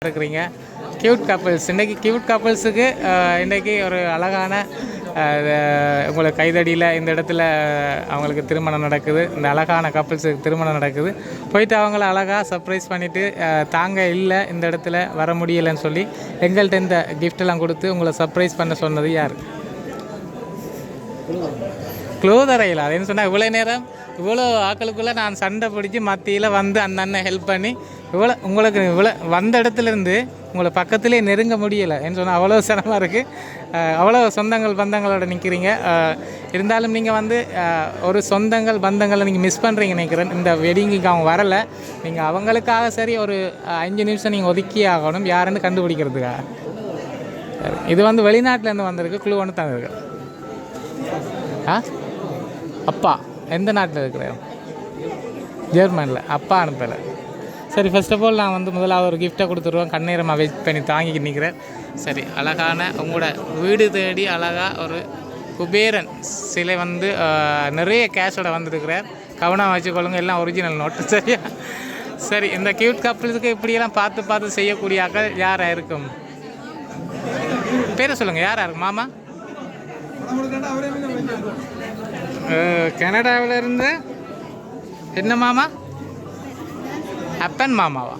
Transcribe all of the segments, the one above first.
இருக்கிறீங்க cute couples. இன்றைக்கி cute கப்பிள்ஸுக்கு இன்றைக்கி ஒரு அழகான உங்களுக்கு கைதடியில் இந்த இடத்துல அவங்களுக்கு திருமணம் நடக்குது. இந்த அழகான கப்பிள்ஸுக்கு திருமணம் நடக்குது. போயிட்டு அவங்கள அழகாக சர்ப்ரைஸ் பண்ணிவிட்டு தாங்க இல்லை இந்த இடத்துல வர முடியலைன்னு சொல்லி எங்கள்கிட்ட இந்த கிஃப்டெல்லாம் கொடுத்து உங்களை சர்ப்ரைஸ் பண்ண சொன்னது யார்? க்ளோதரையில் அதுன்னு சொன்னால் இவ்வளோ நேரம் இவ்வளோ ஆக்களுக்குள்ளே நான் சண்டை பிடிச்சி மத்தியில் வந்து அந்த அண்ணன் ஹெல்ப் பண்ணி உங்களுக்கு இவ்வளோ வந்த இடத்துலேருந்து உங்களை பக்கத்துலேயே நெருங்க முடியலை என்று சொன்னால் அவ்வளோ சிரமமாக இருக்குது. அவ்வளோ சொந்தங்கள் பந்தங்களோட நிற்கிறீங்க. இருந்தாலும் நீங்கள் வந்து ஒரு சொந்தங்கள் பந்தங்களை நீங்கள் மிஸ் பண்ணுறீங்க நினைக்கிறேன். இந்த வெட்டிங்குக்கு அவங்க வரலை. நீங்கள் அவங்களுக்காக சரி ஒரு 5 நிமிஷம் நீங்கள் ஒதுக்கி ஆகணும் யாருன்னு கண்டுபிடிக்கிறதுக்காக. இது வந்து வெளிநாட்டிலேருந்து வந்திருக்கு. குழு ஒன்று தந்திருக்கு. அப்பா எந்த நாட்டில் இருக்கிறேன்? ஜெர்மனில். அப்பா அனுப்பலை. சரி, ஃபர்ஸ்ட் ஆஃப் ஆல் நான் வந்து முதலாவது ஒரு கிஃப்ட்டை கொடுத்துருவேன். கண்ணீரமாக வெயிட் பண்ணி தாங்கிட்டு நிற்கிறேன். சரி, அழகான உங்களோட வீடு தேடி அழகாக ஒரு குபேரன் சிலை வந்து நிறைய கேஷோட வந்துருக்கிறார். கவனம் வச்சுக்கொள்ளுங்க, எல்லாம் ஒரிஜினல் நோட்டு. சரியா? சரி, இந்த கியூட் கப்பிள்ஸுக்கு இப்படியெல்லாம் பார்த்து பார்த்து செய்யக்கூடிய ஆக்கள் யாராக இருக்கும்? பேரை சொல்லுங்கள். யாராக இருக்கும்? மாமா கனடாவில் இருந்து என்ன மாமா? அப்பன் மாமாவா?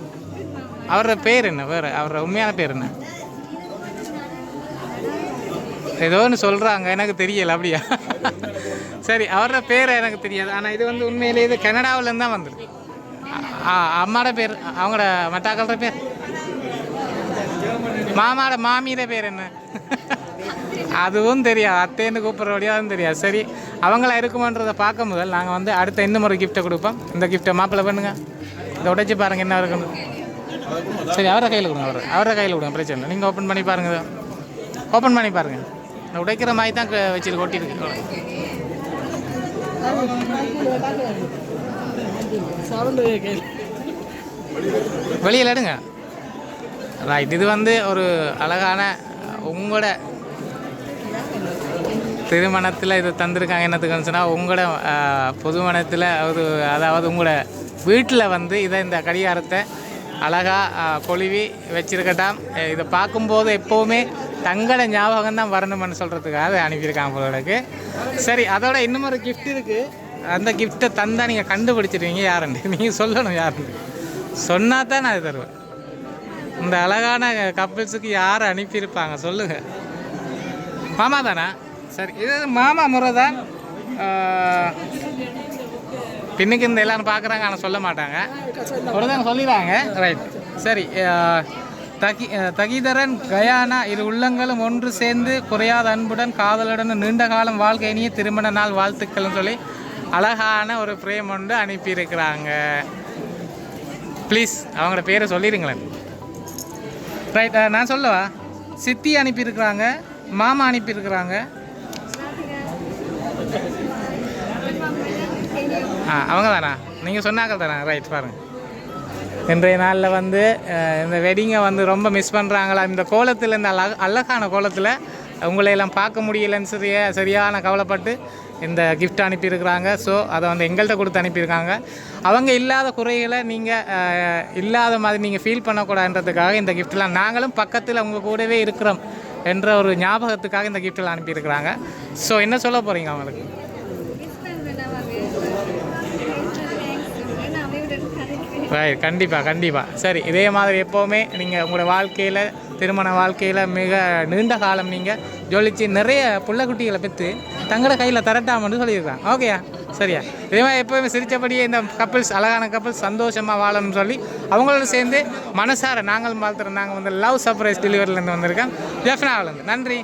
அவரோட பேர் என்ன? வேறு அவரோட உண்மையான பேர் என்ன? ஏதோ ஒன்று சொல்கிறாங்க, எனக்கு தெரியலை. அப்படியா? சரி, அவரோட பேரை எனக்கு தெரியாது. ஆனால் இது வந்து உண்மையிலே இது கனடாவிலேருந்து தான் வந்துருக்கு. அம்மாவோட பேர், அவங்களோட மட்டாக்களோட பேர், மாமாவோட மாமியோட பேர் என்ன? அதுவும் தெரியாது. அத்தேன்னு கூப்பிட்றபடியா அதுவும் தெரியாது. சரி, அவங்களா இருக்குமன்றதை பார்க்க முதல் நாங்கள் வந்து அடுத்த இன்னும் ஒரு கிஃப்ட்டை கொடுப்போம். இந்த கிஃப்ட்டை மாப்பிள்ளை பண்ணுங்க. இதை உடைச்சி பாருங்கள் என்ன இருக்கணும். சரி, அவரை கையில் கொடுங்க. அவரை கையில் கொடுங்க, பிரச்சனை இல்லை. நீங்கள் ஓப்பன் பண்ணி பாருங்கள். ஓப்பன் பண்ணி பாருங்கள். இந்த உடைக்கிற மாதிரி தான் வச்சு கொட்டிருக்கு. வெளியில் எடுங்க. ரைட், இது வந்து ஒரு அழகான உங்களோட திருமணத்தில் இதை தந்திருக்காங்க. என்னத்துக்குன்னு சொன்னால் உங்களோட பொதுமணத்தில் அதாவது உங்களோட வீட்டில் வந்து இதை இந்த கடிகாரத்தை அழகாக கொழுவி வச்சிருக்கட்டாம். இதை பார்க்கும்போது எப்போவுமே தங்களோட ஞாபகம் தான் வரணும்னு சொல்கிறதுக்காக அதை அனுப்பியிருக்காங்க போலருக்கு. சரி, அதோட இன்னும் ஒரு கிஃப்ட் இருக்குது. அந்த கிஃப்ட்டை தந்தால் நீங்கள் கண்டுபிடிச்சிருவீங்க யாருன்னு. நீங்கள் சொல்லணும் யாருன்னு. சொன்னால் தான் நான் அது தருவேன். இந்த அழகான கப்பிள்ஸுக்கு யார் அனுப்பியிருப்பாங்க சொல்லுங்கள். மாமா தானே? சரி, இது மாமா முறை தான். பின்னுக்கு இந்த எல்லாரும் பார்க்குறாங்க, ஆனால் சொல்ல மாட்டாங்க. ஒரு தான் சொல்லிடுறாங்க. ரைட், சரி. தகிதரன் கயானா இரு உள்ளங்களும் ஒன்று சேர்ந்து குறையாத அன்புடன் காதலுடன் நீண்ட காலம் வாழ்க்கை இனிய திருமண நாள் வாழ்த்துக்கள்னு சொல்லி அழகான ஒரு பிரேம் ஒன்று அனுப்பியிருக்கிறாங்க. ப்ளீஸ் அவங்களோட பேரை சொல்லிடுங்களேன். ரைட், நான் சொல்லவா? சித்தி அனுப்பியிருக்கிறாங்க, மாமா அனுப்பியிருக்கிறாங்க. அவங்க தானா? நீங்கள் சொன்னாக்கள் தானே? ரைட், பாருங்கள். இன்றைய நாளில் வந்து இந்த வெட்டிங்கை வந்து ரொம்ப மிஸ் பண்ணுறாங்களா? இந்த கோலத்தில், இந்த அழகான கோலத்தில் உங்களையெல்லாம் பார்க்க முடியலைன்னு சரியான கவலைப்பட்டு இந்த கிஃப்ட் அனுப்பியிருக்கிறாங்க. ஸோ அதை வந்து எங்கள்கிட்ட கொடுத்து அனுப்பியிருக்காங்க. அவங்க இல்லாத குறைகளை நீங்கள் இல்லாத மாதிரி நீங்கள் ஃபீல் பண்ணக்கூடாதுன்றதுக்காக இந்த கிஃப்ட்லாம் நாங்களும் பக்கத்தில் உங்கள் கூடவே இருக்கிறோம் என்ற ஒரு ஞாபகத்துக்காக இந்த கிஃப்டெல்லாம் அனுப்பியிருக்கிறாங்க. ஸோ என்ன சொல்ல போகிறீங்க அவங்களுக்கு? கண்டிப்பாக. சரி, இதே மாதிரி எப்போவுமே நீங்கள் உங்களோட வாழ்க்கையில், திருமண வாழ்க்கையில் மிக நீண்ட காலம் நீங்கள் ஜொலிச்சு நிறைய புள்ளக்குட்டிகளை பெற்று தங்களோட கையில் தரட்டாமன்னு சொல்லியிருக்காங்க. ஓகேயா? சரியா? இதே மாதிரி எப்போவுமே சிரித்தபடியே இந்த கப்பிள்ஸ், அழகான கப்பிள்ஸ் சந்தோஷமாக வாழணும்னு சொல்லி அவங்களோட சேர்ந்து மனசார நாங்கள் வாழ்த்துறோம். நாங்கள் வந்து லவ் சர்ப்ரைஸ் டெலிவரிலேருந்து வந்திருக்கோம். ஜெஃப்னாவிலேருந்து. நன்றி.